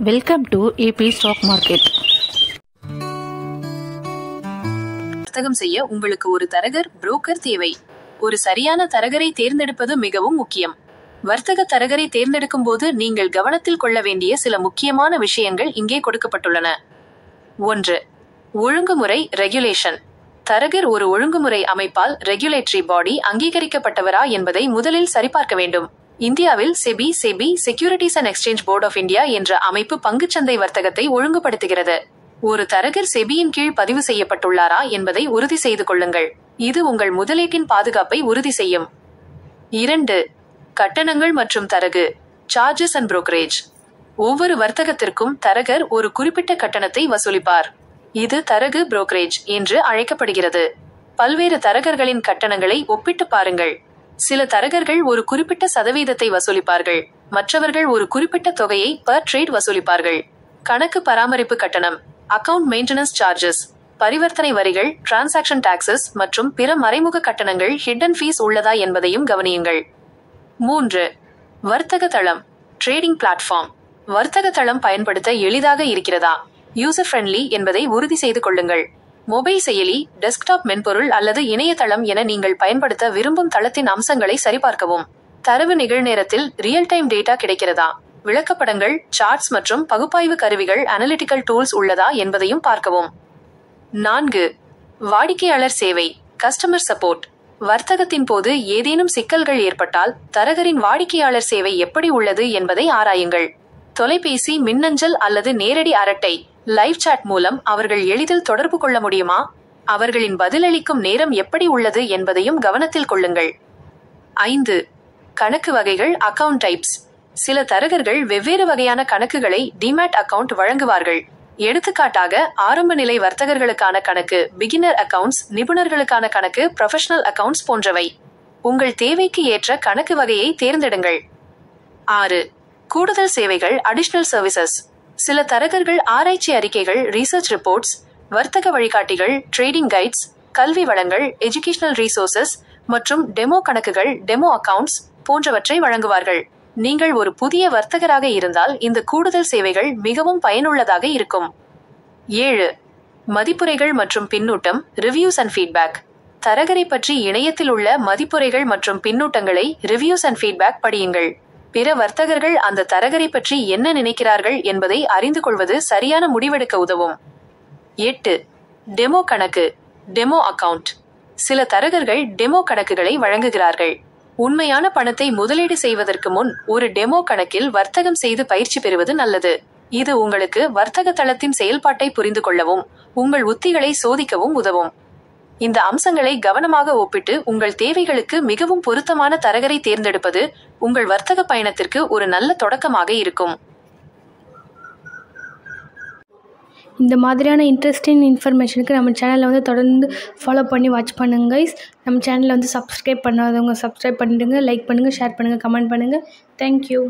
Welcome to AB stock market. வர்த்தகம் செய்ய உங்களுக்கு ஒரு தரகர் புரோக்கர் தேவை. ஒரு சரியான தரகரை தேர்ந்தெடுப்பது மிகவும் முக்கியம். வர்த்தக தரகரை தேர்ந்தெடுக்கும் போது நீங்கள் கவனத்தில் கொள்ள வேண்டிய சில முக்கியமான விஷயங்கள் இங்கே கொடுக்கப்பட்டுள்ளன. 1. ஒழுங்குமுறை ரெகுலேஷன். தரகர் ஒரு ஒழுங்குமுறை அமைப்பால் ரெகுலேட்டரி பாடி அங்கீகரிக்கப்பட்டவரா என்பதை முதலில் சரிபார்க்க வேண்டும். இந்தியாவில் SEBI securities and exchange board of India என்ற அமைப்பு பங்குச்சந்தை வர்த்தகத்தை ஒழுங்குபடுத்துகிறது. ஒரு தரகர் செபியின் கீழ் பதிவு செய்யப்பட்டுள்ளாரா என்பதை உறுதி செய்து கொள்ளுங்கள். இது உங்கள் முதலீட்டின் பாதுகாப்பை உறுதி செய்யும். 2. கட்டணங்கள் மற்றும் தரகு சார்ஜஸ் அண்ட் புரோக்கரேஜ். ஒவ்வொரு வர்த்தகத்திற்கும் தரகர் ஒரு குறிப்பிட்ட கட்டணத்தை வசூலிப்பார். இது தரகு புரோக்கரேஜ் என்று அழைக்கப்படுகிறது. பல்வேறு தரகர்களின் கட்டணங்களை ஒப்பிட்டு பாருங்கள். சில தரகர்கள் ஒரு குறிப்பிட்ட சதவீதத்தை வசூலிப்பார்கள், மற்றவர்கள் ஒரு குறிப்பிட்ட தொகையை பர் ட்ரேட் வசூலிப்பார்கள். கணக்கு பராமரிப்பு கட்டணம் அக்கவுண்ட் மெயின்டெனன்ஸ் சார்ஜஸ், பரிவர்த்தனை வரிகள், டிரான்சாக்ஷன் டாக்ஸஸ் மற்றும் பிற மறைமுக கட்டணங்கள் ஹிடன் ஃபீஸ் உள்ளதா என்பதையும் கவனியுங்கள். 3. வர்த்தக தளம் ட்ரேடிங் பிளாட்ஃபார்ம். வர்த்தக தளம் பயன்படுத்த எளிதாக இருக்கிறதா, யூசர் ஃப்ரெண்ட்லி என்பதை உறுதி செய்து கொள்ளுங்கள். மொபைல் செயலி, டெஸ்க்டாப் மென்பொருள் அல்லது இணையதளம் என நீங்கள் பயன்படுத்த விரும்பும் தளத்தின் அம்சங்களை சரிபார்க்கவும். தரவு நிகழ்நேரத்தில் ரியல் டைம் டேட்டா கிடைக்கிறதா, விளக்கப்படங்கள், சார்ட்ஸ் மற்றும் பகுப்பாய்வு கருவிகள் அனலிட்டிக்கல் டூல்ஸ் உள்ளதா என்பதையும் பார்க்கவும். 4. வாடிக்கையாளர் சேவை கஸ்டமர் சப்போர்ட். வர்த்தகத்தின் போது ஏதேனும் சிக்கல்கள் ஏற்பட்டால் தரகரின் வாடிக்கையாளர் சேவை எப்படி உள்ளது என்பதை ஆராயுங்கள். தொலைபேசி, மின்னஞ்சல் அல்லது நேரடி அரட்டை லைவ் சாட் மூலம் அவர்கள் எளிதில் தொடர்பு கொள்ள முடியுமா, அவர்களின் பதிலளிக்கும் நேரம் எப்படி உள்ளது என்பதையும் கவனத்தில் கொள்ளுங்கள். 5. கணக்கு வகைகள் அக்கவுண்ட் டைப்ஸ். சில தரகர்கள் வெவ்வேறு வகையான கணக்குகளை டிமேட் அக்கவுண்ட் வழங்குவார்கள். எடுத்துக்காட்டாக ஆரம்ப நிலை வர்த்தகர்களுக்கான கணக்கு பிகினர் அக்கவுண்ட்ஸ், நிபுணர்களுக்கான கணக்கு ப்ரொஃபஷனல் அக்கவுண்ட்ஸ் போன்றவை. உங்கள் தேவைக்கு ஏற்ற கணக்கு வகையை தேர்ந்தெடுங்கள். 6. கூடுதல் சேவைகள் அடிஷனல் சர்வீசஸ். சில தரகர்கள் ஆராய்ச்சி அறிக்கைகள், ரிசர்ச் ரிப்போர்ட்ஸ், வர்த்தக வழிகாட்டிகள், ட்ரேடிங் கைட்ஸ், கல்வி வளங்கள், எஜுகேஷனல் ரிசோர்சஸ் மற்றும் டெமோ கணக்குகள் டெமோ அக்கவுண்ட்ஸ் போன்றவற்றை வழங்குவார்கள். நீங்கள் ஒரு புதிய வர்த்தகராக இருந்தால் இந்த கூடுதல் சேவைகள் மிகவும் பயனுள்ளதாக இருக்கும். 7. மதிப்புரைகள் மற்றும் பின்னூட்டம் ரிவ்யூஸ் அண்ட் ஃபீட்பேக். தரகரை பற்றி இணையத்தில் உள்ள மதிப்புரைகள் மற்றும் பின்னூட்டங்களை ரிவ்யூஸ் அண்ட் ஃபீட்பேக் படியுங்கள். பிற வர்த்தகர்கள் அந்த தரகரை பற்றி என்ன நினைக்கிறார்கள் என்பதை அறிந்து கொள்வது சரியான முடிவெடுக்க உதவும். 8. டெமோ கணக்கு டெமோ அக்கவுண்ட். சில தரகர்கள் டெமோ கணக்குகளை வழங்குகிறார்கள். உண்மையான பணத்தை முதலீடு செய்வதற்கு முன் ஒரு டெமோ கணக்கில் வர்த்தகம் செய்து பயிற்சி பெறுவது நல்லது. இது உங்களுக்கு வர்த்தக தளத்தின் செயல்பாட்டை புரிந்து கொள்ளவும் உங்கள் உத்திகளை சோதிக்கவும் உதவும். இந்த அம்சங்களை கவனமாக ஒப்பிட்டு உங்கள் தேவைகளுக்கு மிகவும் பொருத்தமான தரகரை தேர்ந்தெடுப்பது உங்கள் வர்த்தக பயணத்திற்கு ஒரு நல்ல தொடக்கமாக இருக்கும். இந்த மாதிரியான இன்ட்ரெஸ்டிங் இன்ஃபர்மேஷனுக்கு நம்ம சேனலை தொடர்ந்து ஃபாலோ பண்ணி வாட்ச் பண்ணுங்க கைஸ். நம்ம சேனலை சப்ஸ்கிரைப் பண்ணாதவங்க சப்ஸ்கிரைப் பண்ணிடுங்க, லைக் பண்ணுங்கள், ஷேர் பண்ணுங்கள், கமெண்ட் பண்ணுங்கள். தேங்க்யூ.